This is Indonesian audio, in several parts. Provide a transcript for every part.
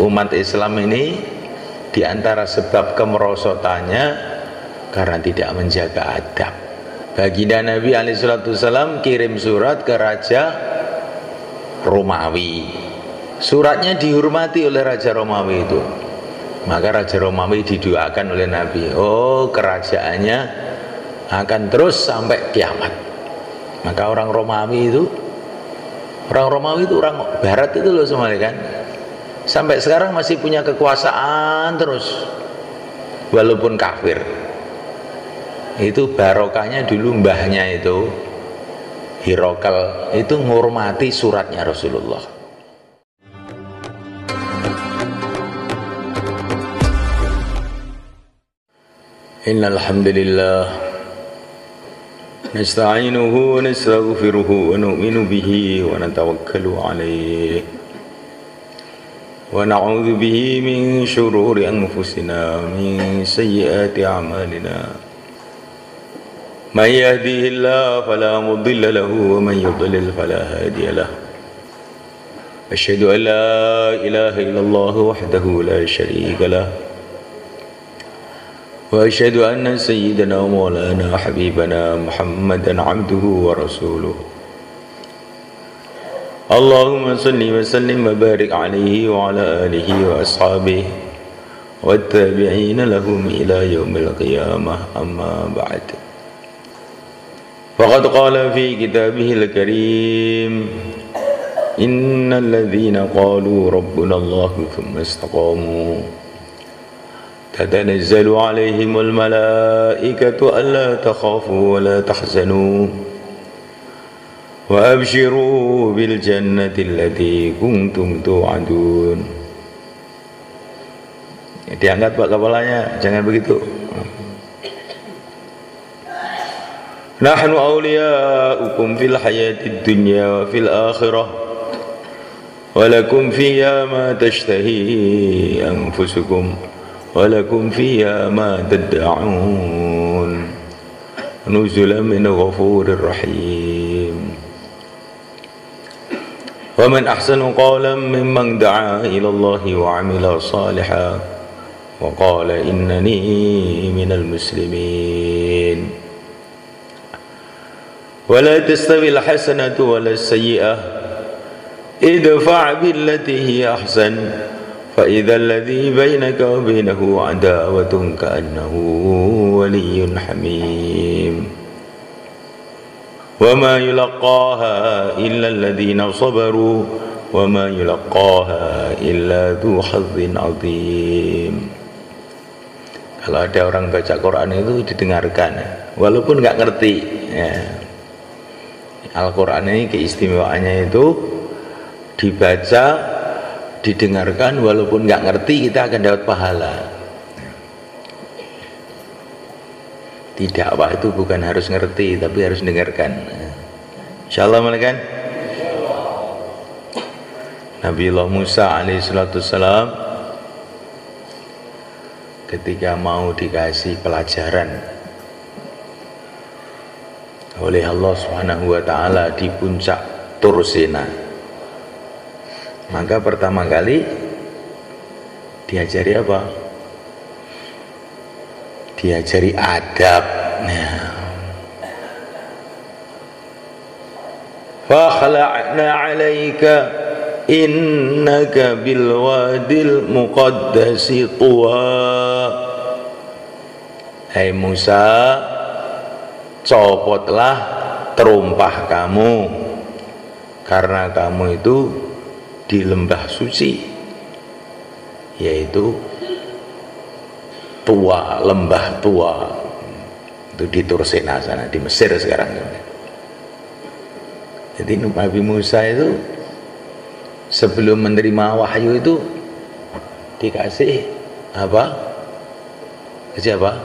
Umat Islam ini diantara sebab kemerosotannya karena tidak menjaga adab. Baginda Nabi alaihissalam kirim surat ke Raja Romawi. Suratnya dihormati oleh Raja Romawi itu. Maka Raja Romawi didoakan oleh Nabi, oh kerajaannya akan terus sampai kiamat. Maka orang Romawi itu orang Barat itu loh semuanya kan, sampai sekarang masih punya kekuasaan terus walaupun kafir. Itu barokahnya dulu mbahnya itu Hirokal itu menghormati suratnya Rasulullah. Innal hamdalillah nasta'inuhu wa nastaghfiruhu wa nu'minu bihi wa natawakkalu alayhi wa na'udzu bihi min shururi anfusina min sayyiati a'malina. Man yahdihillahu fala mudilla lahu wa man yudlil fala hadiya lahu. Asyhadu an la ilaha illallah wahdahu la syarika lahu. وأشهد أن سيدنا ومولانا حبيبنا محمدا عبده ورسوله. اللهم صل وسلم وبارك عليه وعلى آله وأصحابه والتابعين لهم إلى يوم القيامة. أما بعد، فقد قال في كتابه الكريم: إن الذين قالوا ربنا الله ثم استقاموا تتنزل عليهم الملائكة ألا تخافوا ولا تحزنوا وأبشروا بالجنة التي كنتم توعدون. Diangkat Pak kepalanya, jangan begitu. Nahnu awliya'ukum fil hayatid dunya wa fil akhirah wa lakum fiha ma tashtahi anfusukum walakum fiha ma tad'un nuzulan min ghafurir rahim. Wa man ahsanu qawlan mimman da'a ila Allah wa 'amila salihan wa qala innani minal muslimin. Wa la tastawi al-hasanatu wa la as-sayyi'ah idfa' billati hiya ahsan فإذا الذي بينك وبينه عداوة كأنه ولي حميم وما يلقاها إلا الذين صبروا وما يلقاها إلا ذو حظ عظيم. Kalau ada orang baca Quran itu didengarkan walaupun nggak ngerti ya. Al-Quran ini keistimewaannya itu dibaca, didengarkan walaupun nggak ngerti, kita akan dapat pahala. Tidak apa itu bukan harus ngerti, tapi harus dengarkan. Insyaallah kan? Nabiullah Musa alaihissalam ketika mau dikasih pelajaran oleh Allah Subhanahu wa taala di puncak Tur Sina, maka pertama kali diajari apa? Diajari adab. Fa khala'na 'alaika innaka bil wadil muqaddasi tuwa. Hai Musa, copotlah terumpah kamu karena kamu itu di lembah suci, yaitu Tua, lembah Tua itu di Tursena sana, di Mesir sekarang. Jadi Nabi Musa itu sebelum menerima wahyu itu dikasih apa? Kasih apa?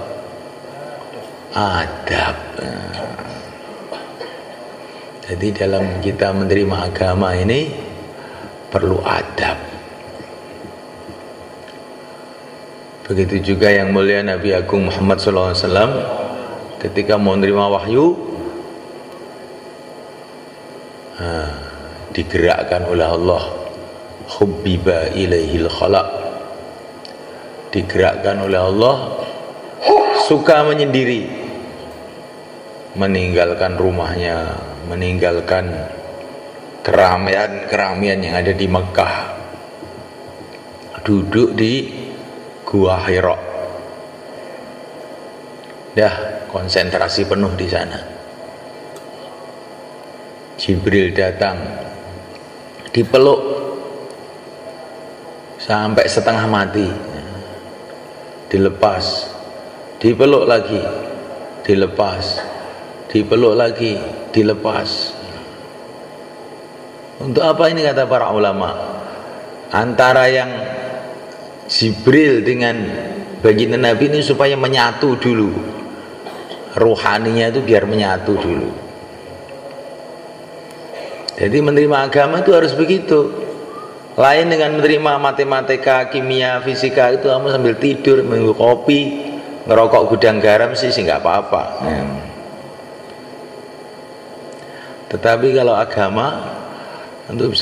Adab. Jadi dalam kita menerima agama ini perlu adab. Begitu juga yang mulia Nabi Agung Muhammad SAW ketika mau menerima wahyu, digerakkan oleh Allah hubbiba ilaihil khala, digerakkan oleh Allah, suka menyendiri, meninggalkan rumahnya, meninggalkan keramaian yang ada di Mekah, duduk di Gua Hira, dah konsentrasi penuh di sana. Jibril datang, dipeluk sampai setengah mati, dilepas, dipeluk lagi, dilepas, dipeluk lagi, dilepas. Untuk apa ini, kata para ulama? Antara yang Jibril dengan baginda Nabi ini supaya menyatu dulu, ruhaninya itu biar menyatu dulu. Jadi menerima agama itu harus begitu. Lain dengan menerima matematika, kimia, fisika, itu kamu sambil tidur, minum kopi, ngerokok gudang garam sih nggak apa-apa. Tetapi kalau agama, untuk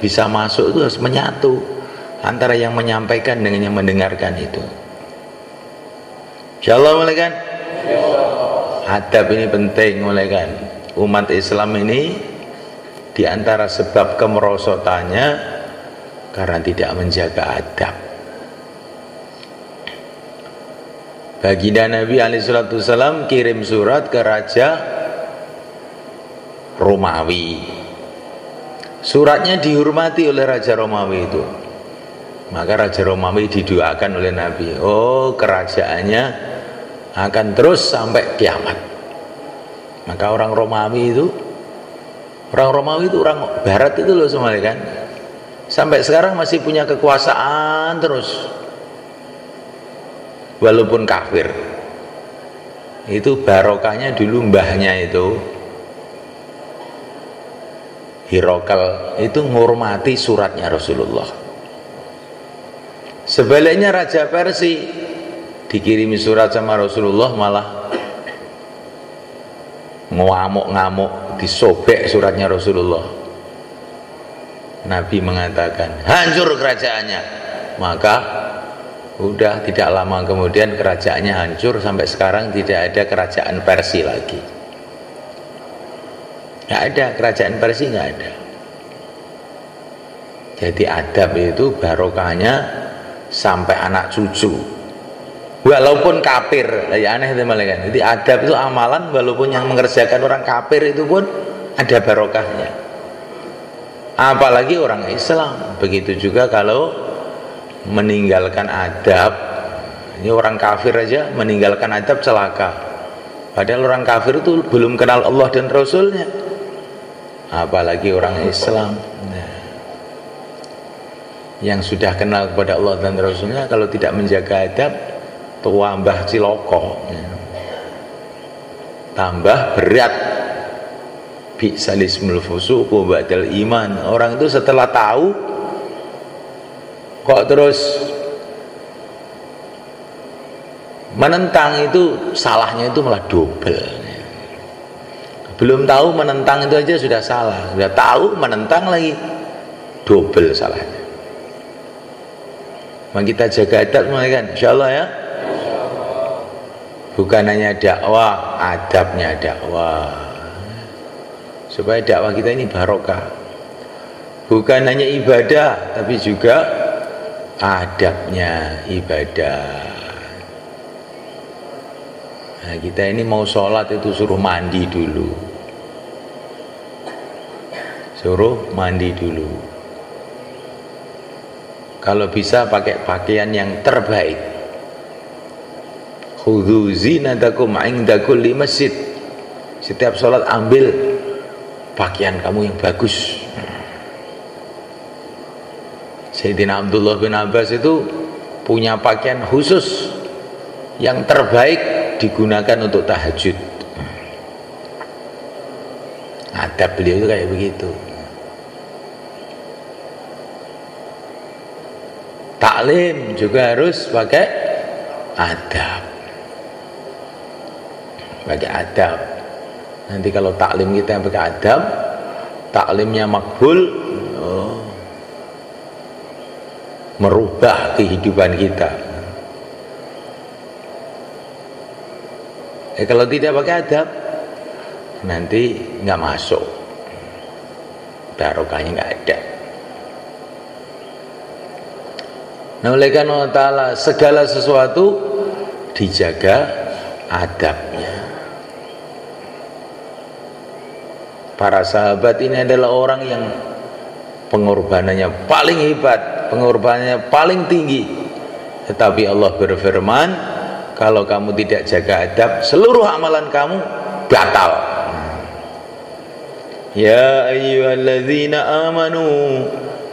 bisa masuk itu harus menyatu antara yang menyampaikan dengan yang mendengarkan itu. Insyaallah, mulai kan? Adab ini penting, mulai kan? Umat Islam ini diantara sebab kemerosotannya karena tidak menjaga adab. Baginda Nabi alaihissalam kirim surat ke Raja Romawi. Suratnya dihormati oleh Raja Romawi itu. Maka Raja Romawi didoakan oleh Nabi, oh kerajaannya akan terus sampai kiamat. Maka orang Romawi itu orang Barat itu loh semuanya kan, sampai sekarang masih punya kekuasaan terus, walaupun kafir. Itu barokahnya dulu mbahnya itu Hirokal itu menghormati suratnya Rasulullah. Sebaliknya Raja Persia dikirimi surat sama Rasulullah malah ngamuk-ngamuk, disobek suratnya Rasulullah. Nabi mengatakan hancur kerajaannya. Maka udah tidak lama kemudian kerajaannya hancur, sampai sekarang tidak ada kerajaan Persia lagi. Nggak ada kerajaan Persia, nggak ada. Jadi adab itu barokahnya sampai anak cucu, walaupun kafir. Ya aneh itu malah kan. Jadi adab itu amalan, walaupun yang mengerjakan orang kafir itu pun ada barokahnya, apalagi orang Islam. Begitu juga kalau meninggalkan adab. Ini orang kafir aja meninggalkan adab celaka, padahal orang kafir itu belum kenal Allah dan Rasulnya, apalagi orang Islam. Yang sudah kenal kepada Allah dan Rasulnya, kalau tidak menjaga adab, tambah ciloko, tambah berat. Bi'salismul fusuqu ba'dal iman. Orang itu setelah tahu kok terus menentang, itu salahnya itu malah double. Belum tahu menentang itu aja sudah salah, sudah tahu menentang lagi double salahnya. Maka kita jaga adab mulai kan, insyaallah ya. Bukan hanya dakwah, adabnya dakwah, supaya dakwah kita ini barokah. Bukan hanya ibadah, tapi juga adabnya ibadah. Nah, kita ini mau sholat itu suruh mandi dulu, suruh mandi dulu. Kalau bisa pakai pakaian yang terbaik. Khudhu zinatakum 'inda kulli masjid. Setiap sholat ambil pakaian kamu yang bagus. Sayyidina Abdullah bin Abbas itu punya pakaian khusus yang terbaik, digunakan untuk tahajud. Adab beliau itu kayak begitu. Taklim juga harus pakai adab, pakai adab. Nanti kalau taklim kita yang pakai adab, taklimnya makbul, merubah kehidupan kita. Kalau tidak pakai adab, nanti nggak masuk, barokahnya nggak ada. Nah, oleh karena Allah, segala sesuatu dijaga adabnya. Para sahabat ini adalah orang yang pengorbanannya paling hebat, pengorbanannya paling tinggi. Tetapi Allah berfirman, kalau kamu tidak jaga adab, seluruh amalan kamu batal. Ya ayyuhalladzina amanu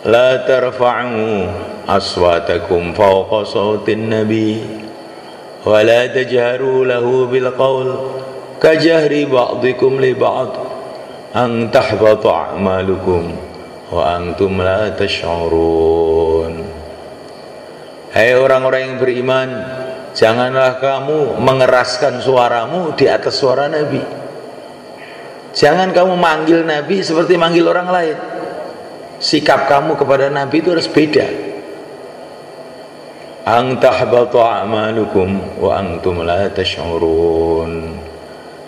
la tarfa'u aswatakum fawqa sawtin nabi wa la tajharu lahu bil qaul kajahri ba'dikum li ba'd an tahbata a'malukum wa antum la tash'urun. Hai orang-orang yang beriman, janganlah kamu mengeraskan suaramu di atas suara Nabi. Jangan kamu manggil Nabi seperti manggil orang lain. Sikap kamu kepada Nabi itu harus beda. An tahbata a'malukum wa antum la tash'urun.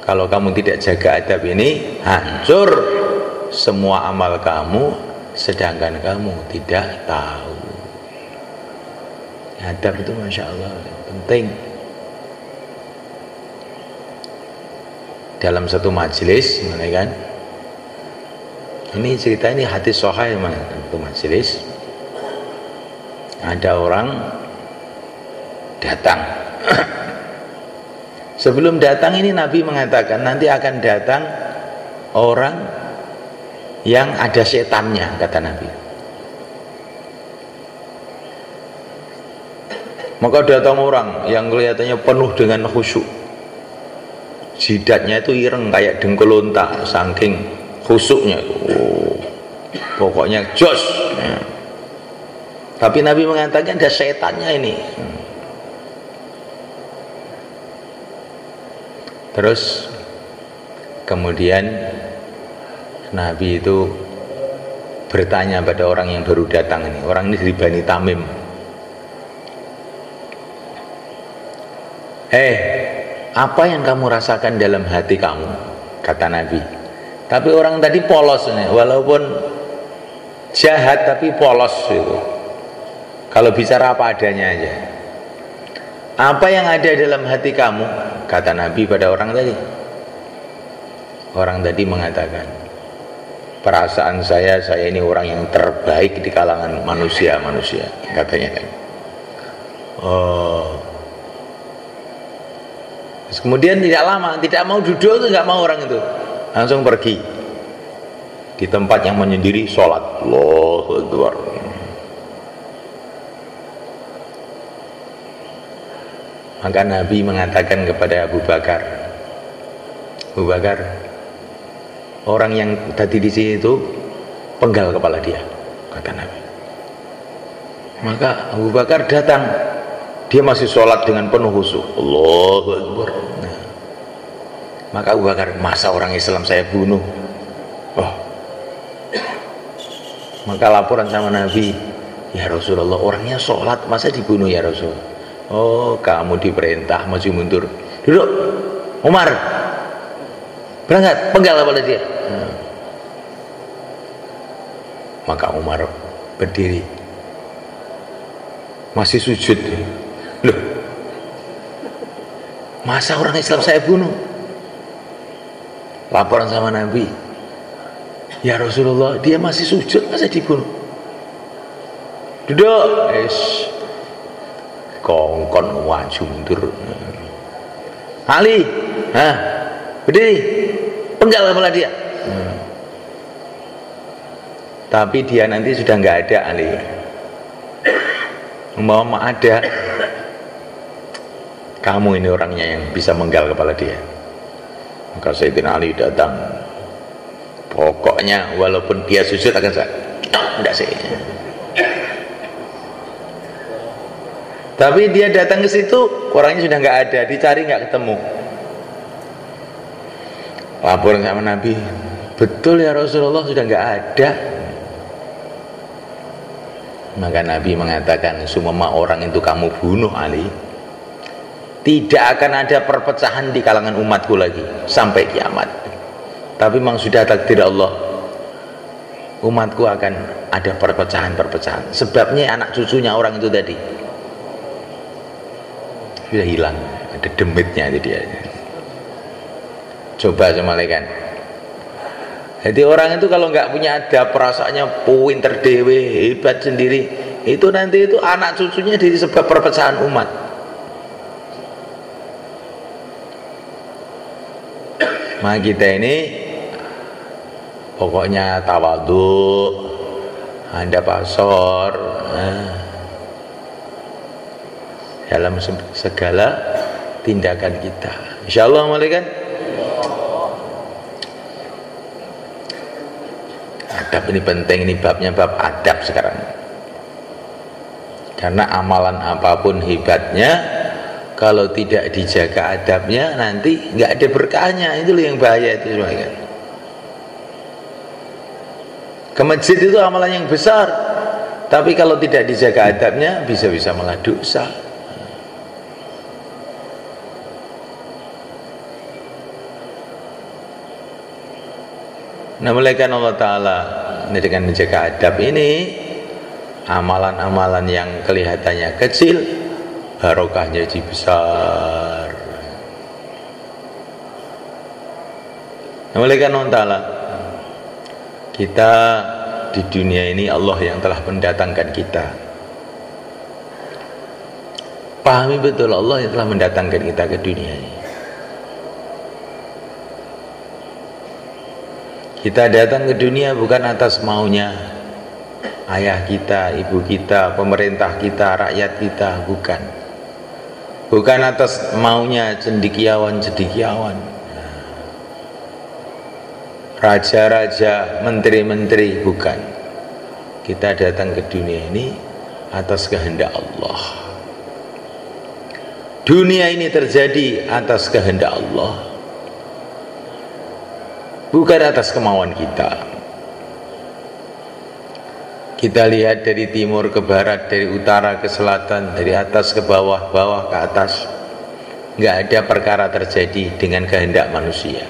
Kalau kamu tidak jaga adab ini, hancur semua amal kamu, sedangkan kamu tidak tahu. Adab itu Masya Allah penting. Dalam satu majelis, kan? Ini cerita ini hadis sahih, satu majelis ada orang datang. Sebelum datang ini Nabi mengatakan nanti akan datang orang yang ada setannya, kata Nabi. Maka datang orang yang kelihatannya penuh dengan khusyuk, jidatnya itu ireng kayak dengkul unta, saking khusyuknya. Pokoknya jos. Tapi Nabi mengatakan ada setannya ini. Terus kemudian Nabi itu bertanya pada orang yang baru datang ini. Orang ini dari Bani Tamim. Apa yang kamu rasakan dalam hati kamu? Kata Nabi. Tapi orang tadi polos nih, walaupun jahat tapi polos itu. Kalau bicara apa adanya aja. Apa yang ada dalam hati kamu? Kata Nabi pada orang tadi. Orang tadi mengatakan, perasaan saya ini orang yang terbaik di kalangan manusia, katanya. Terus kemudian tidak lama, tidak mau duduk, itu nggak mau orang itu, langsung pergi di tempat yang menyendiri, sholat. Allahu Akbar. Maka Nabi mengatakan kepada Abu Bakar, orang yang tadi di sini itu penggal kepala dia, kata Nabi. Maka Abu Bakar datang, dia masih sholat dengan penuh khusyuk. Allahu Akbar. Nah, maka Abu Bakar, masa orang Islam saya bunuh? Maka laporan sama Nabi, ya Rasulullah, orangnya sholat masa dibunuh ya Rasul? Oh, kamu diperintah maju mundur. Duduk, Umar, berangkat, penggal kepala dia. Maka Umar berdiri, masih sujud. Loh, masa orang Islam saya bunuh? Laporan sama Nabi, ya Rasulullah, dia masih sujud, masa dibunuh? Duduk. Kongkon maju mundur. Ali, berdiri, penggal kepala dia. Tapi dia nanti sudah nggak ada, Ali. Umpama ada, kamu ini orangnya yang bisa menggal kepala dia. Maka Sayyidina Ali datang. Pokoknya walaupun dia sujud akan saya, tidak sih. Tapi dia datang ke situ, orangnya sudah nggak ada, dicari nggak ketemu. Laporan sama Nabi, betul ya Rasulullah, sudah nggak ada. Maka Nabi mengatakan, sumema orang itu kamu bunuh Ali, tidak akan ada perpecahan di kalangan umatku lagi sampai kiamat. Tapi memang sudah takdir Allah, umatku akan ada perpecahan-perpecahan. Sebabnya anak cucunya orang itu tadi sudah hilang, ada demitnya itu dia. Coba semalekan. Jadi orang itu kalau nggak punya adab, perasaannya pinter dewe, hebat sendiri, itu nanti itu anak cucunya jadi sebab perpecahan umat. Maka kita ini pokoknya tawadhu, ada pasor dalam segala tindakan kita. Insyaallah malaikat. Adab ini penting, ini babnya bab adab sekarang. Karena amalan apapun hebatnya, kalau tidak dijaga adabnya nanti nggak ada berkahnya. Itu yang bahaya itu semuanya. Ke masjid itu amalan yang besar, tapi kalau tidak dijaga adabnya bisa-bisa malah dosa. Nah, mulaikan Allah Ta'ala dengan menjaga adab ini, amalan-amalan yang kelihatannya kecil, barokahnya jadi besar. Nah, mulaikan Allah Ta'ala, kita di dunia ini Allah yang telah mendatangkan kita. Pahami betul Allah yang telah mendatangkan kita ke dunia ini. Kita datang ke dunia bukan atas maunya ayah kita, ibu kita, pemerintah kita, rakyat kita, bukan. Bukan atas maunya cendekiawan-cendekiawan, raja-raja, menteri-menteri, bukan. Kita datang ke dunia ini atas kehendak Allah. Dunia ini terjadi atas kehendak Allah, bukan atas kemauan kita. Kita lihat dari timur ke barat, dari utara ke selatan, dari atas ke bawah, bawah ke atas. Nggak ada perkara terjadi dengan kehendak manusia.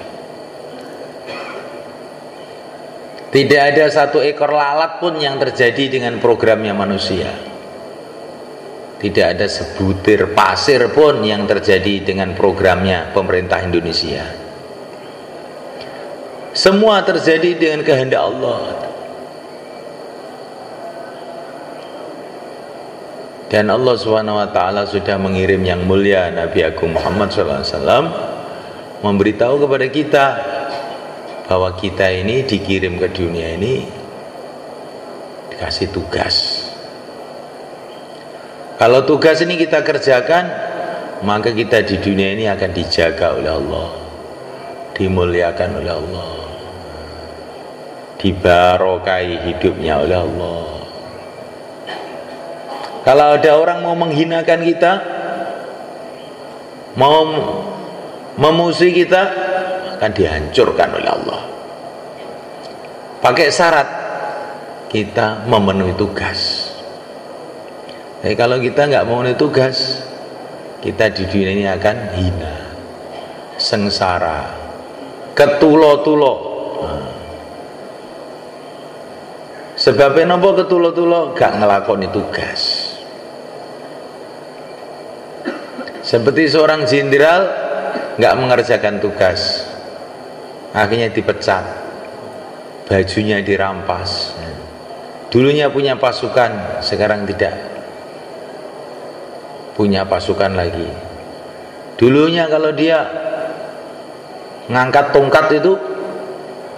Tidak ada satu ekor lalat pun yang terjadi dengan programnya manusia. Tidak ada sebutir pasir pun yang terjadi dengan programnya pemerintah Indonesia. Semua terjadi dengan kehendak Allah. Dan Allah SWT sudah mengirim yang mulia Nabi Agung Muhammad SAW memberitahu kepada kita bahwa kita ini dikirim ke dunia ini dikasih tugas. Kalau tugas ini kita kerjakan, maka kita di dunia ini akan dijaga oleh Allah, dimuliakan oleh Allah, dibarokai hidupnya oleh Allah. Kalau ada orang mau menghinakan kita, mau memusuhi kita, akan dihancurkan oleh Allah. Pakai syarat kita memenuhi tugas. Tapi kalau kita nggak memenuhi tugas, kita di dunia ini akan hina, sengsara, ketulo-tulo. Sebabnya nopo ketulo-tulo? Gak ngelakoni tugas. Seperti seorang jenderal gak mengerjakan tugas, akhirnya dipecat, bajunya dirampas. Dulunya punya pasukan, sekarang tidak punya pasukan lagi. Dulunya kalau dia ngangkat tongkat itu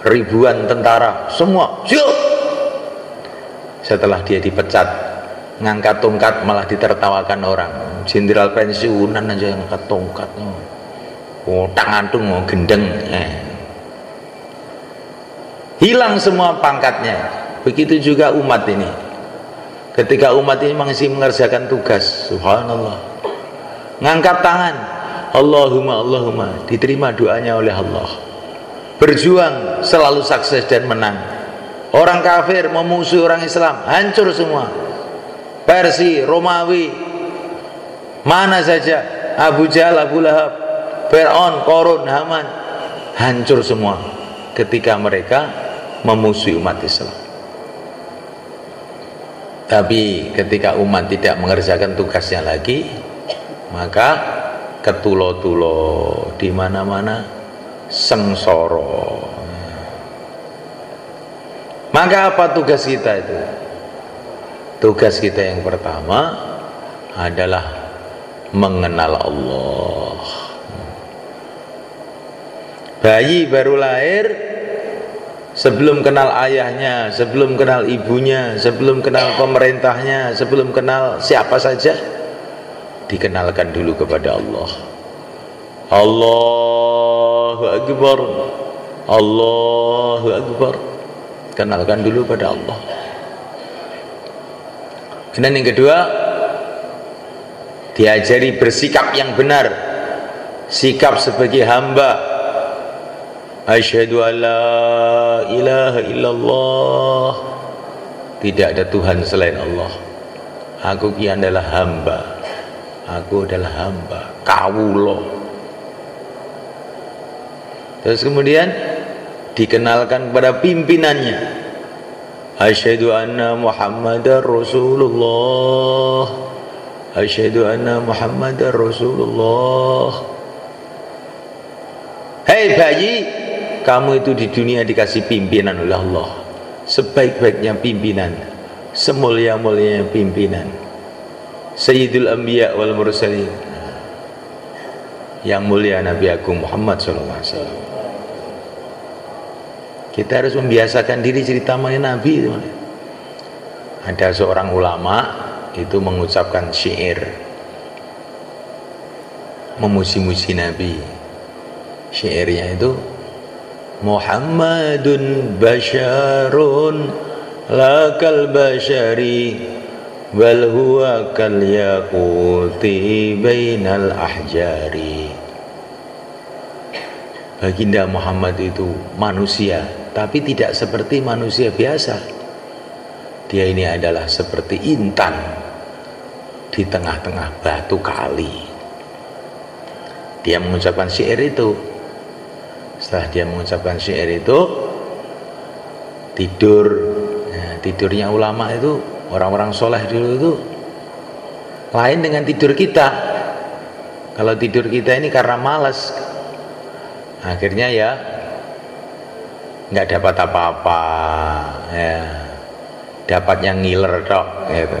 ribuan tentara semua siap. Setelah dia dipecat, ngangkat tongkat malah ditertawakan orang. Jenderal pensiunan aja yang ngangkat tongkat, tangan tuh mau gendeng, hilang semua pangkatnya. Begitu juga umat ini. Ketika umat ini masih mengerjakan tugas, subhanallah, ngangkat tangan, Allahumma Allahumma, diterima doanya oleh Allah. Berjuang selalu sukses dan menang. Orang kafir memusuhi orang Islam, hancur semua. Persia, Romawi, mana saja, Abu Jahal, Abu Lahab, Fir'aun, Qarun, Haman, hancur semua ketika mereka memusuhi umat Islam. Tapi ketika umat tidak mengerjakan tugasnya lagi, maka ketulo-tulo di mana-mana, sengsara. Maka apa tugas kita itu? Tugas kita yang pertama adalah mengenal Allah. Bayi baru lahir, sebelum kenal ayahnya, sebelum kenal ibunya, sebelum kenal pemerintahnya, sebelum kenal siapa saja, dikenalkan dulu kepada Allah. Allahu Akbar, Allahu Akbar. Kenalkan dulu pada Allah. Dan yang kedua, diajari bersikap yang benar, sikap sebagai hamba. Asyhadu an la ilaha illallah, tidak ada Tuhan selain Allah. Aku kian adalah hamba, aku adalah hamba, kawula. Terus kemudian dikenalkan kepada pimpinannya. Asyhadu anna Muhammadar Rasulullah, asyhadu anna Muhammadar Rasulullah. Hei bayi, kamu itu di dunia dikasih pimpinan oleh Allah, sebaik-baiknya pimpinan, semulia-mulianya pimpinan, Sayyidul Anbiya wal Mursalin, yang mulia Nabi Agung Muhammad SAW. Kita harus membiasakan diri cerita mengenai Nabi. Ada seorang ulama itu mengucapkan syair memuji-muji Nabi. Syairnya itu, Muhammadun basyarun lakal basyari bal huwa kal yaquti bainal ahjari. Baginda Muhammad itu manusia, tapi tidak seperti manusia biasa. Dia ini adalah seperti intan di tengah-tengah batu kali. Dia mengucapkan syair itu. Setelah dia mengucapkan syair itu, tidur. Nah, tidurnya ulama itu, orang-orang soleh dulu itu lain dengan tidur kita. Kalau tidur kita ini karena malas, akhirnya ya nggak dapat apa-apa, ya dapat yang ngiler tok gitu.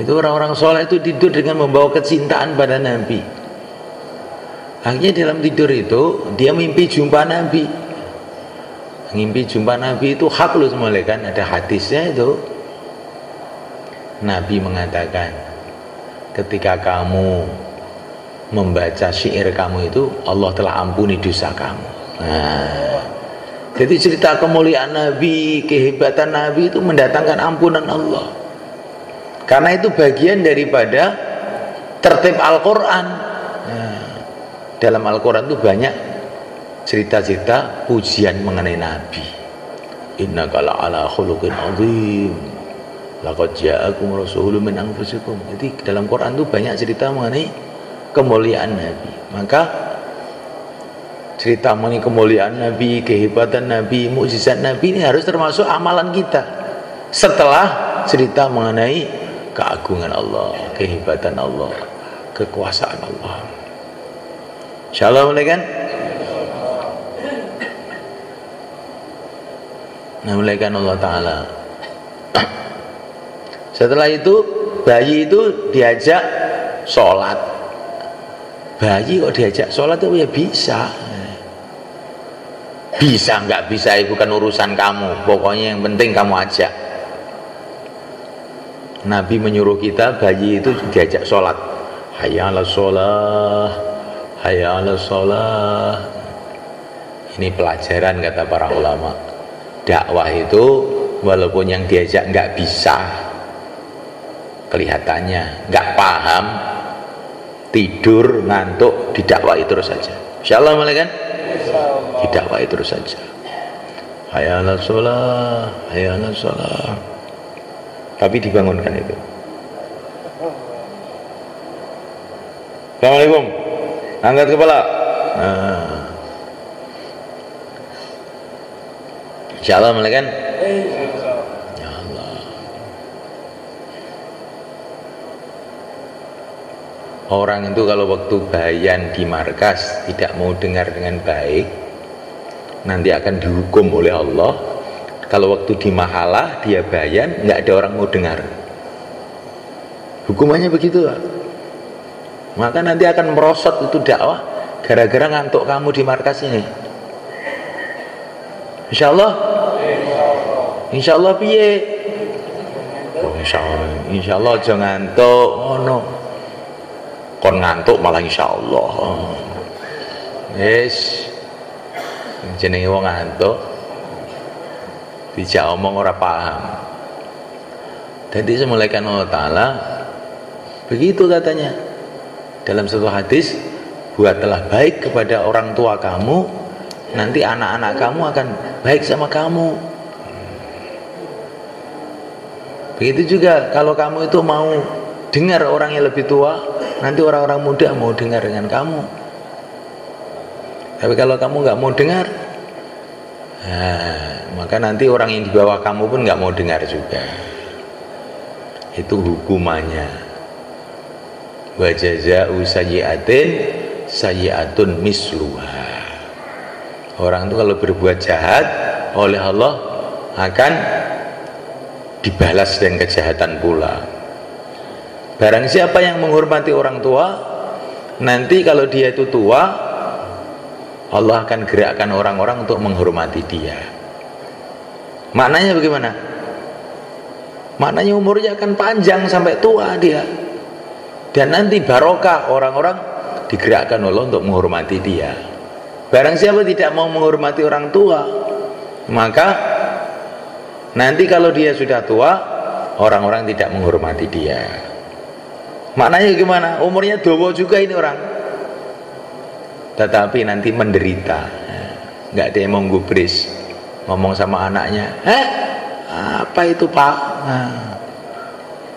Itu orang-orang soleh itu tidur dengan membawa kecintaan pada Nabi. Akhirnya dalam tidur itu dia mimpi jumpa Nabi. Mimpi jumpa Nabi itu hak loh semua kan, ada hadisnya itu. Nabi mengatakan, ketika kamu membaca syair kamu itu, Allah telah ampuni dosa kamu. Nah, jadi cerita kemuliaan Nabi, kehebatan Nabi itu mendatangkan ampunan Allah. Karena itu bagian daripada tertib Al-Quran. Nah, dalam Al-Quran itu banyak cerita-cerita pujian mengenai Nabi. Innaka la'ala khuluqin azim, laqad ja'akum rasulun min anfusikum. Jadi dalam Quran itu banyak cerita mengenai kemuliaan Nabi. Maka cerita mengenai kemuliaan Nabi, kehebatan Nabi, mukjizat Nabi ini harus termasuk amalan kita. Setelah cerita mengenai keagungan Allah, kehebatan Allah, kekuasaan Allah. Insyaallah mulai kan? Nah, mulaikan Allah Ta'ala. Setelah itu bayi itu diajak sholat. Bayi kok diajak sholat itu ya bisa. Bisa nggak bisa itu bukan urusan kamu, pokoknya yang penting kamu ajak. Nabi menyuruh kita bayi itu diajak sholat. Hayya 'alas sholah, hayya 'alas sholah. Ini pelajaran kata para ulama. Dakwah itu walaupun yang diajak nggak bisa, kelihatannya nggak paham, tidur, ngantuk, didakwai terus saja. Insyaallah mulai kan? Didakwai terus saja. Hayya 'alas sholah, hayya 'alas sholah. tapi dibangunkan itu. Assalamualaikum, angkat kepala. Insyaallah mulai kan? Ya Allah. Orang itu kalau waktu bayan di markas tidak mau dengar dengan baik, nanti akan dihukum oleh Allah. Kalau waktu di mahalah dia bayan, nggak ada orang mau dengar. Hukumannya begitu, Pak. Maka nanti akan merosot itu dakwah gara-gara ngantuk kamu di markas ini. Insyaallah piye? Oh, insyaallah aja ngantuk ngono. Kon ngantuk malah insyaallah. Wis jenenge wong ngantuk dijak omong ora paham. Jadi semulaikan Allah Ta'ala begitu katanya dalam satu hadis, buatlah baik kepada orang tua kamu, nanti anak-anak kamu akan baik sama kamu. Begitu juga kalau kamu itu mau dengar orang yang lebih tua, nanti orang-orang muda mau dengar dengan kamu. Tapi kalau kamu nggak mau dengar, maka nanti orang yang di bawah kamu pun nggak mau dengar juga. Itu hukumannya. Wa jazaa'u sayyi'atin sayyi'atun misluha. Orang itu kalau berbuat jahat oleh Allah akan dibalas dengan kejahatan pula. Barang siapa yang menghormati orang tua, nanti kalau dia itu tua, Allah akan gerakkan orang-orang untuk menghormati dia. Maknanya bagaimana? Maknanya umurnya akan panjang sampai tua dia. Dan nanti barokah, orang-orang digerakkan Allah untuk menghormati dia. Barang siapa tidak mau menghormati orang tua, maka nanti kalau dia sudah tua, orang-orang tidak menghormati dia. Maknanya gimana? Umurnya dowo juga ini orang, tetapi nanti menderita. Nggak ada yang mau gubris, ngomong sama anaknya, apa itu Pak?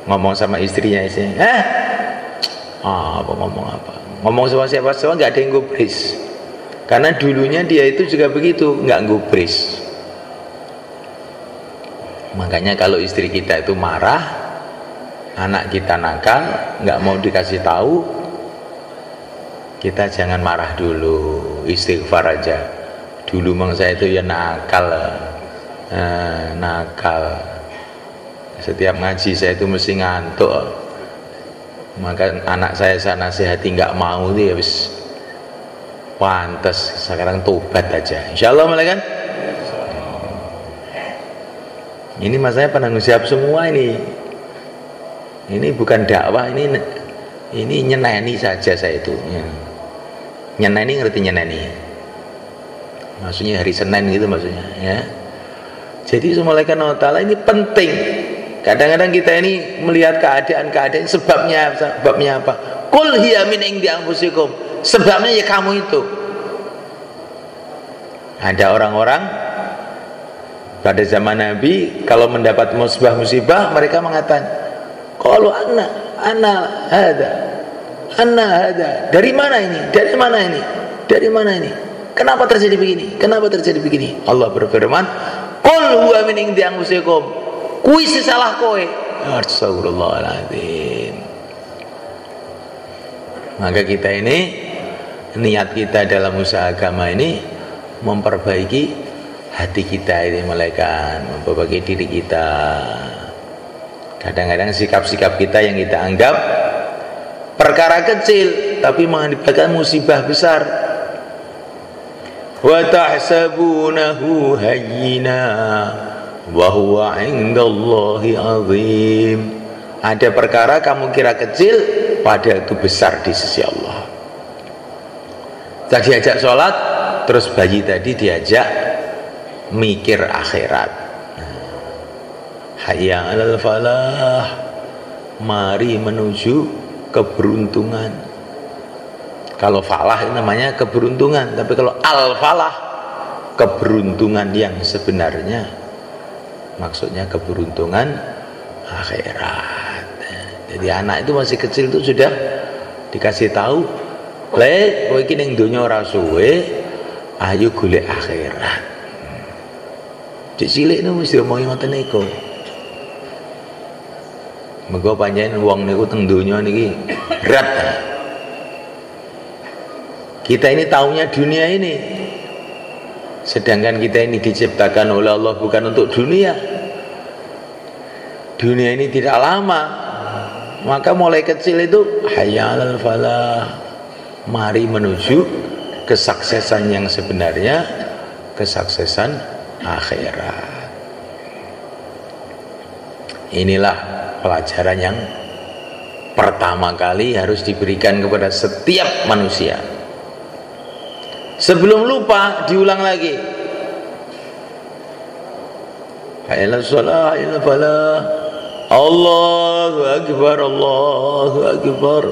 Ngomong sama istrinya, apa ngomong sama siapa nggak ada yang gubris, karena dulunya dia itu juga begitu, nggak gubris. Makanya kalau istri kita itu marah, anak kita nakal, nggak mau dikasih tahu, kita jangan marah dulu, istighfar aja. Dulu memang saya itu ya nakal, setiap ngaji saya itu mesti ngantuk. Maka anak saya nasihati nggak mau, dia habis pantas sekarang tobat aja, insyaallah malah kan. Ini masanya penanggung jawab semua ini bukan dakwah, ini nyeneni saja saya itu ya. Nyeneni, ngerti nyeneni maksudnya hari Senin gitu maksudnya ya. Jadi semulaikan Allah Ta'ala ini penting. Kadang-kadang kita ini melihat keadaan sebabnya apa? Qul hiya min indi anfusikum. Sebabnya ya kamu itu. Ada orang-orang pada zaman Nabi kalau mendapat musibah mereka mengatakan, qalu anna hada. Dari mana ini? Kenapa terjadi begini? Allah berfirman, qul huwa min indi anfusikum. Kuwi salah kowe. Astagfirullahaladzim. Maka kita ini, niat kita dalam usaha agama ini memperbaiki hati kita ini, malaikat, memperbaiki diri kita. Kadang-kadang sikap-sikap kita yang kita anggap perkara kecil tapi mengakibatkan musibah besar. Wa tahsabunahu hayyina wa huwa 'indallahi 'azim. Ada perkara kamu kira kecil, padahal itu besar di sisi Allah. Tadi diajak sholat, terus bayi tadi diajak mikir akhirat. Hayya 'alal falah, mari menuju keberuntungan. Kalau falah itu namanya keberuntungan, tapi kalau al-falah, keberuntungan yang sebenarnya, maksudnya keberuntungan akhirat. Jadi anak itu masih kecil itu sudah dikasih tahu, le kowe iki ning donya ora suwe, ayo golek akhirat. Cek cilik niku mesti omongi ngoten niku. Mergo panjenengan wong niku teng donya niki berat. Kita ini taunya dunia ini, sedangkan kita ini diciptakan oleh Allah bukan untuk dunia. Dunia ini tidak lama, maka mulai kecil itu hayya 'alal falah, mari menuju kesuksesan yang sebenarnya, kesuksesan akhirat. Inilah pelajaran yang pertama kali harus diberikan kepada setiap manusia. Sebelum lupa diulang lagi. Hayya 'alal shalah, hayya 'alal falah. Allahu akbar, Allahu akbar.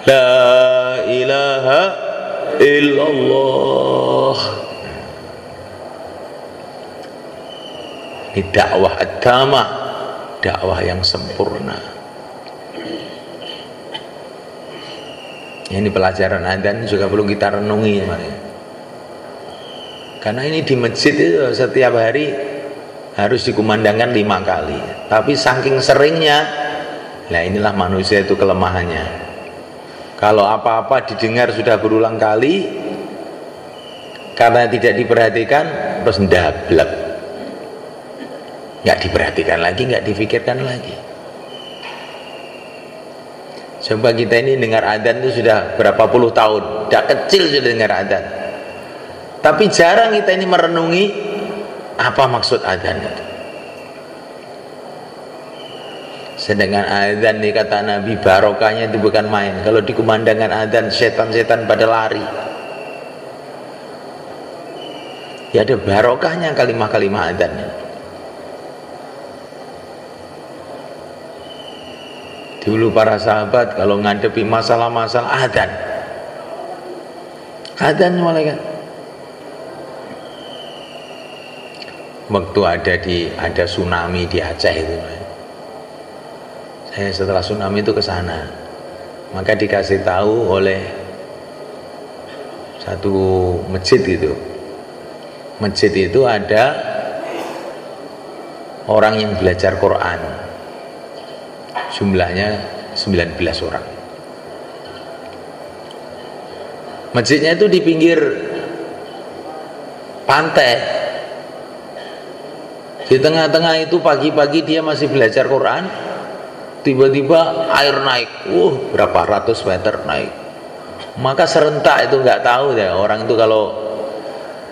La ilaha illallah. Ini dakwah at-tamah, dakwah yang sempurna. Ini pelajaran adzan juga perlu kita renungi, karena ini di masjid itu setiap hari harus dikumandangkan 5 kali. Tapi saking seringnya, nah inilah manusia itu kelemahannya. Kalau apa-apa didengar sudah berulang kali, karena tidak diperhatikan terus ndablek, nggak diperhatikan lagi, nggak difikirkan lagi. Coba kita ini dengar adzan itu sudah berapa puluh tahun, tidak kecil sudah dengar adzan, tapi jarang kita ini merenungi apa maksud adzan itu. Sedangkan adzan nih kata Nabi barokahnya itu bukan main. Kalau dikumandangkan adzan, setan-setan pada lari. Ya ada barokahnya kalimah-kalimah adzan. Dulu para sahabat kalau ngadepi masalah-masalah adzan malaikat. Waktu ada tsunami di Aceh itu, saya setelah tsunami itu ke sana, maka dikasih tahu oleh satu masjid itu. Masjid itu ada orang yang belajar Quran, jumlahnya 19 orang. Masjidnya itu di pinggir pantai. Di tengah-tengah itu pagi-pagi dia masih belajar Quran, tiba-tiba air naik, berapa ratus meter naik. Maka serentak itu nggak tahu ya, orang itu kalau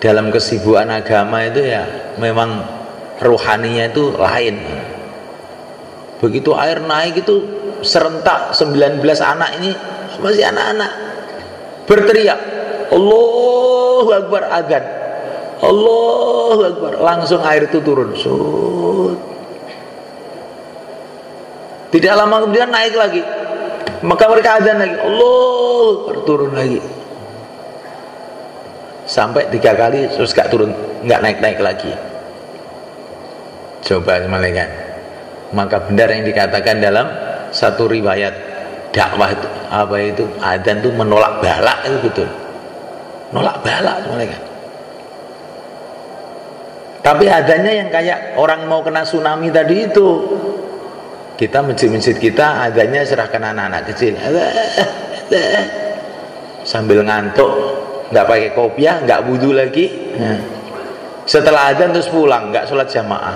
dalam kesibukan agama itu ya memang rohaninya itu lain. Begitu air naik itu serentak 19 anak ini masih anak-anak berteriak Allahu Akbar, adzan, Allahu Akbar, langsung air itu turun. Tidak lama kemudian naik lagi, maka mereka adzan lagi, Allahu Akbar, turun lagi. Sampai 3 kali terus gak turun, nggak naik-naik lagi. Coba malaikat. Maka benar yang dikatakan dalam satu riwayat dakwah itu, apa itu adzan itu menolak bala, itu betul, nolak bala malaikat. Tapi adzannya yang kayak orang mau kena tsunami tadi itu. Kita masjid-masjid kita adzannya serahkan anak-anak kecil sambil ngantuk, nggak pakai kopiah, nggak wudu lagi. Setelah adzan terus pulang, nggak sholat jamaah.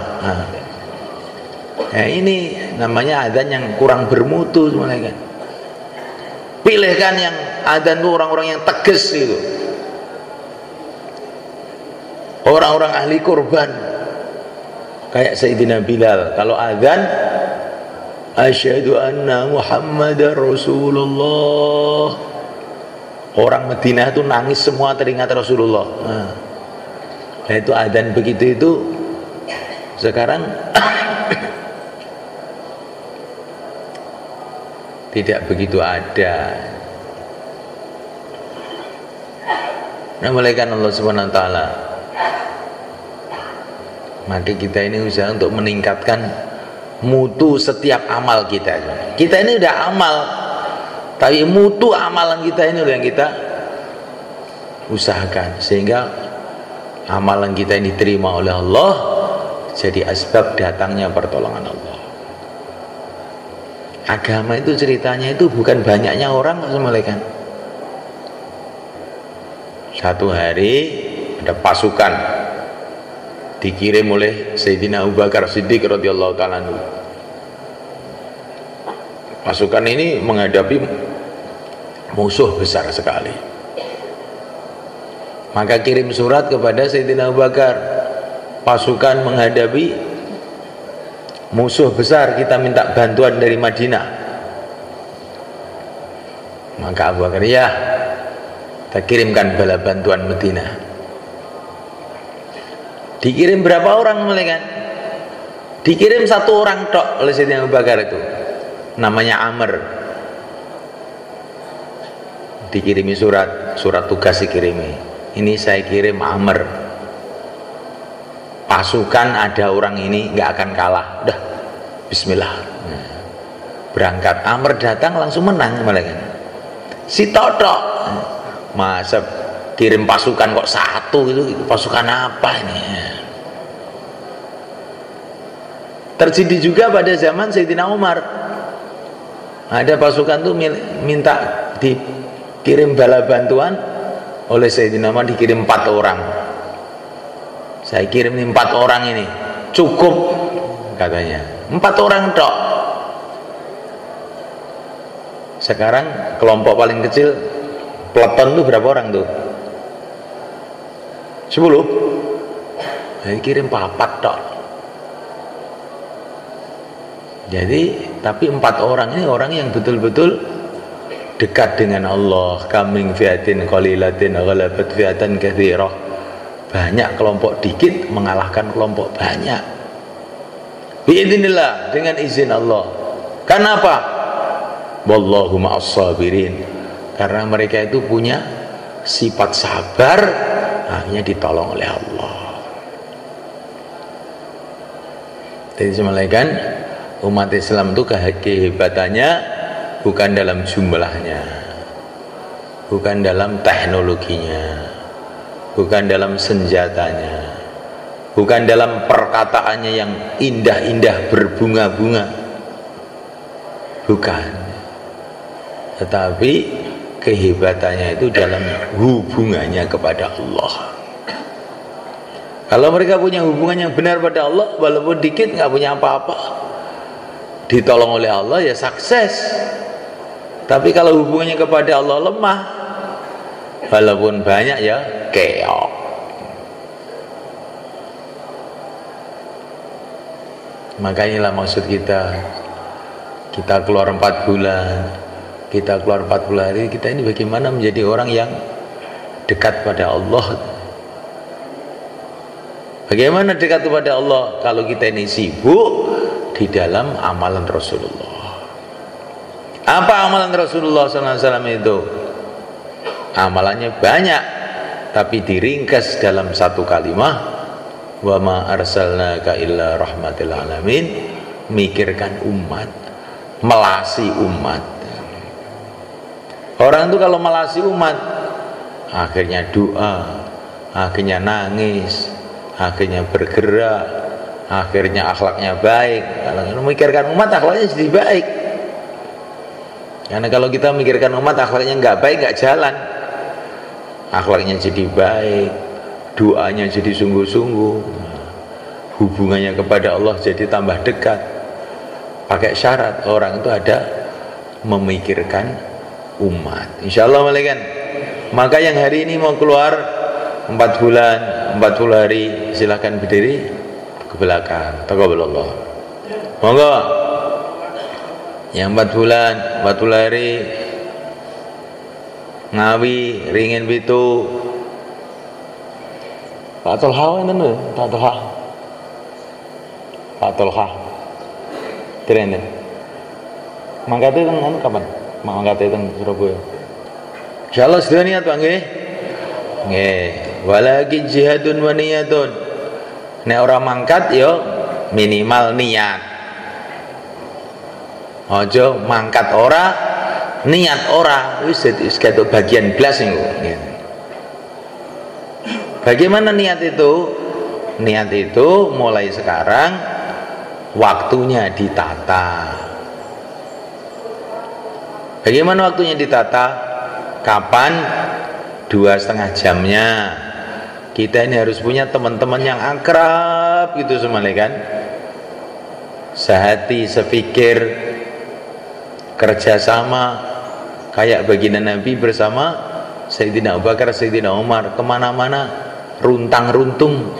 Nah, ini namanya adzan yang kurang bermutu semuanya kan. Pilihkan yang adzan itu orang-orang yang tegas itu, orang-orang ahli kurban kayak Sayyidina Bilal. Kalau adzan asyhadu anna Muhammadar Rasulullah, orang Madinah itu nangis semua teringat Rasulullah. Nah itu adzan begitu itu sekarang tidak begitu ada. Nah, malaikat Allah Subhanahu wa taala, maka kita ini usaha untuk meningkatkan mutu setiap amal kita. Kita ini udah amal, tapi mutu amalan kita ini yang kita usahakan sehingga amalan kita ini diterima oleh Allah, jadi asbab datangnya pertolongan Allah. Agama itu ceritanya itu bukan banyaknya orang, malaikat. Satu hari ada pasukan dikirim oleh Sayyidina Abu Bakar Siddiq radhiyallahu ta'ala anhu. Pasukan ini menghadapi musuh besar sekali. Maka kirim surat kepada Sayyidina Abu Bakar, pasukan menghadapi musuh besar, kita minta bantuan dari Madinah. Maka Abu Bakar, ya, kita kirimkan bala bantuan Madinah. Dikirim berapa orang malaikat? Dikirim satu orang tok oleh Sayyidina Abu Bakar itu, namanya Amr. Dikirimi surat tugas dikirimi. Ini saya kirim Amr. Pasukan ada orang ini nggak akan kalah. Udah, Bismillah. Berangkat. Amr datang langsung menang malaikat. Si tok. Masa kirim pasukan kok satu gitu, pasukan apa ini? Terjadi juga pada zaman Sayyidina Umar, ada pasukan tuh minta dikirim bala bantuan oleh Sayyidina Umar, dikirim 4 orang. Saya kirim nih 4 orang ini cukup katanya, 4 orang tok. Sekarang kelompok paling kecil peleton tuh berapa orang tuh? 10. Saya kirim 4 tok. Jadi tapi 4 orang ini orang yang betul-betul dekat dengan Allah. Kaming fiatin qalilatin ghalabat fiatan katsirah. Banyak kelompok dikit mengalahkan kelompok banyak. Biidznillah, dengan izin Allah. Kenapa? Wallahu ma'as sabirin. Karena mereka itu punya sifat sabar, hanya ditolong oleh Allah. Jadi semalakan umat Islam itu kehebatannya bukan dalam jumlahnya, bukan dalam teknologinya, bukan dalam senjatanya, bukan dalam perkataannya yang indah-indah berbunga-bunga, bukan, tetapi kehebatannya itu dalam hubungannya kepada Allah. Kalau mereka punya hubungan yang benar pada Allah, walaupun dikit nggak punya apa-apa, ditolong oleh Allah ya sukses. Tapi kalau hubungannya kepada Allah lemah, walaupun banyak ya keok. Makanya lah maksud kita keluar 4 bulan, kita keluar 40 hari, kita ini bagaimana menjadi orang yang dekat pada Allah. Bagaimana dekat kepada Allah kalau kita ini sibuk di dalam amalan Rasulullah. Apa amalan Rasulullah SAW itu? Amalannya banyak, tapi diringkas dalam satu kalimat, wa ma arsalnaka illa rahmatil alamin. Mikirkan umat, melasi umat. Orang itu kalau melasi umat, akhirnya doa, akhirnya nangis, akhirnya bergerak, akhirnya akhlaknya baik. Kalau memikirkan umat, akhlaknya jadi baik. Karena kalau kita memikirkan umat, akhlaknya nggak baik, nggak jalan. Akhlaknya jadi baik, doanya jadi sungguh-sungguh, hubungannya kepada Allah jadi tambah dekat. Pakai syarat orang itu ada memikirkan umat. Insya Allah malaikat. Maka yang hari ini mau keluar 4 bulan 40 hari, silahkan berdiri ke belakang. Taqabbalallah. Monggo. Yang 4 bulan 40 hari Ngawi ringin pitu. Pak Tolha enten lho, Pak Tolha. Pak Tolha. Keren. Mangkate teng kapan? Mangkate teng Surabaya. Insyaallah sedaya niat Pak nggih. Nggih. Walaki jihadun wa niyatun. Nek ora mangkat yo minimal niat. Ojo mangkat ora, niat ora, wis ketok bagian blas niku. Bagaimana niat itu? Niat itu mulai sekarang waktunya ditata. Bagaimana waktunya ditata? Kapan? 2,5 jamnya. Kita ini harus punya teman-teman yang akrab gitu semuanya kan, sehati, sepikir, kerjasama kayak baginda Nabi bersama Sayyidina Abu Bakar, Sayyidina Umar, kemana-mana runtang-runtung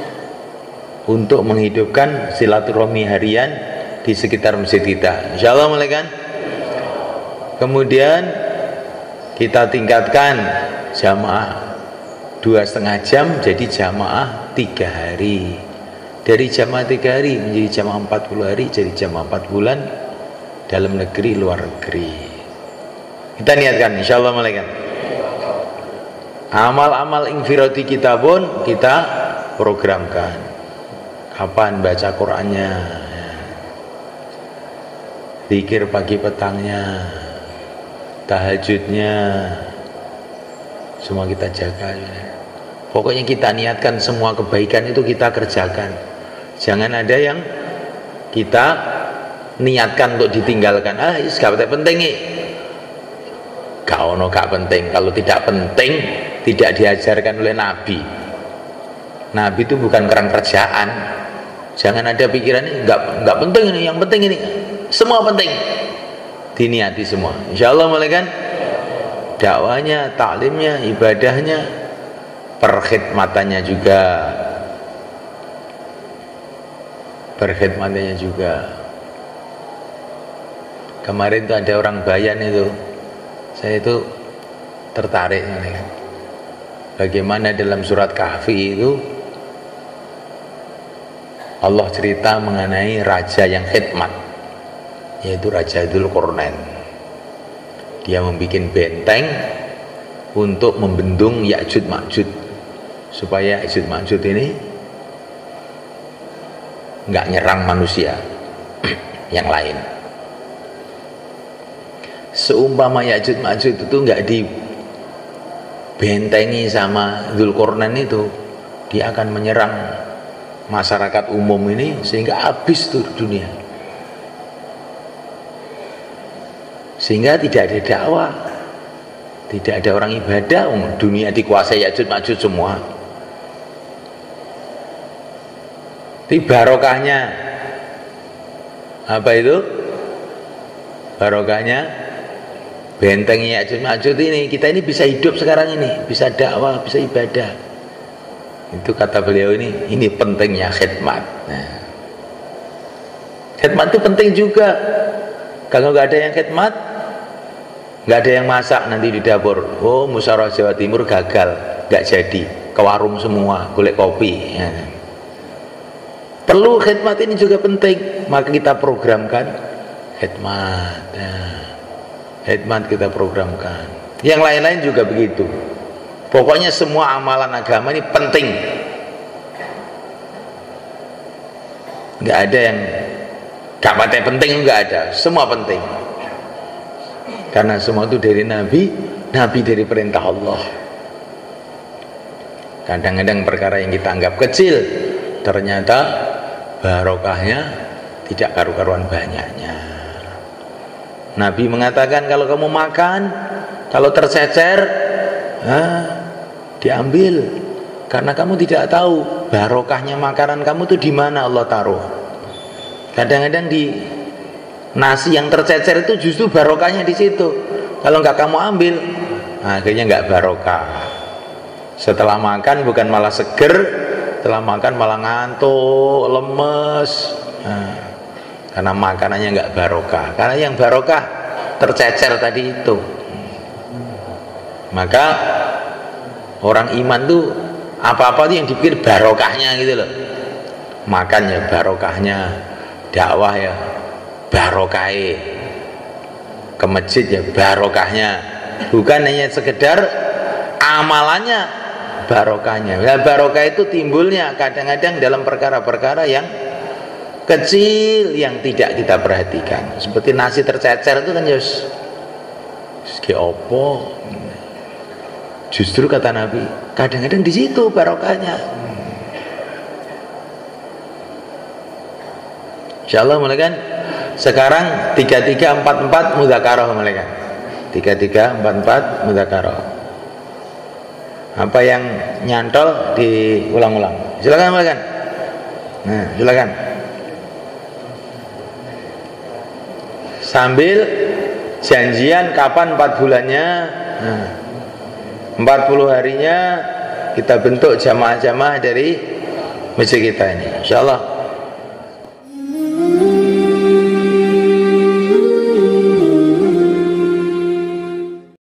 untuk menghidupkan silaturahmi harian di sekitar masjid kita. Insyaallah mulai kan. Kemudian kita tingkatkan jamaah 2,5 jam jadi jamaah 3 hari. Dari jamaah 3 hari menjadi jamaah 40 hari, jadi jamaah 4 bulan dalam negeri, luar negeri. Kita niatkan insyaallah malaikat. Amal-amal infirati kita pun kita programkan. Kapan baca Qur'annya, zikir pagi petangnya, tahajudnya, semua kita jaga ya. Pokoknya kita niatkan semua kebaikan itu kita kerjakan. Jangan ada yang kita niatkan untuk ditinggalkan. Ini gak penting nih. Gak penting. Kalau tidak penting, tidak diajarkan oleh Nabi. Nabi itu bukan kerang kerjaan. Jangan ada pikiran ini nggak penting ini, yang penting ini. Semua penting. Diniati semua. Insyaallah mulai kan. Dakwanya, taklimnya, ibadahnya, perkhidmatannya juga. Perkhidmatannya juga. Kemarin itu ada orang Bayan itu. Saya itu tertarik nih. Bagaimana dalam surat Kahfi itu Allah cerita mengenai raja yang khidmat, yaitu Raja Dzulqarnain. Dia membuat benteng untuk membendung Ya'juj Ma'juj, supaya Ya'juj Ma'juj ini nggak nyerang manusia yang lain. Seumpama Ya'juj Ma'juj itu nggak dibentengi sama Dzulqarnain itu, dia akan menyerang masyarakat umum ini sehingga habis tuh dunia, sehingga tidak ada dakwah, tidak ada orang ibadah. Dunia dikuasai Ya'juj Ma'juj semua. Tapi barokahnya apa itu? Barokahnya benteng Ya'juj Ma'juj ini, kita ini bisa hidup sekarang ini, bisa dakwah, bisa ibadah. Itu kata beliau ini pentingnya khidmat. Nah, khidmat itu penting juga. Kalau nggak ada yang khidmat, nggak ada yang masak nanti di dapur. Oh, musyawarah Jawa Timur gagal, nggak jadi, ke warung semua golek kopi ya. Perlu khidmat ini juga penting, maka kita programkan khidmat ya. Khidmat kita programkan. Yang lain-lain juga begitu. Pokoknya semua amalan agama ini penting. Nggak ada yang gak pakai penting, nggak ada. Semua penting. Karena semua itu dari Nabi, Nabi dari perintah Allah. Kadang-kadang perkara yang kita anggap kecil, ternyata barokahnya tidak karu-karuan banyaknya. Nabi mengatakan kalau kamu makan, kalau tercecer, diambil, karena kamu tidak tahu barokahnya makanan kamu tuh di mana Allah taruh. Kadang-kadang di nasi yang tercecer itu justru barokahnya di situ. Kalau nggak kamu ambil, akhirnya nggak barokah. Setelah makan bukan malah seger, setelah makan malah ngantuk, lemes. Karena makanannya nggak barokah. Karena yang barokah tercecer tadi itu. Maka orang iman tuh apa-apa tuh yang dipikir barokahnya gitu loh. Makannya barokahnya, dakwah ya barokahnya, ke masjid ya barokahnya, bukan hanya sekedar amalannya barokahnya. Nah, barokah itu timbulnya kadang-kadang dalam perkara-perkara yang kecil yang tidak kita perhatikan. Seperti nasi tercecer itu kan yus opo. Justru kata Nabi, kadang-kadang di situ barokahnya. Insyaallah mulai kan. Sekarang 3344 mudzakarah mulai kan. 3344 mudzakarah. Apa yang nyantol diulang-ulang. Silakan mulai kan. Nah, silakan. Sambil janjian kapan 4 bulannya. Nah, 40 harinya kita bentuk jamaah-jamaah dari masjid kita ini. Insyaallah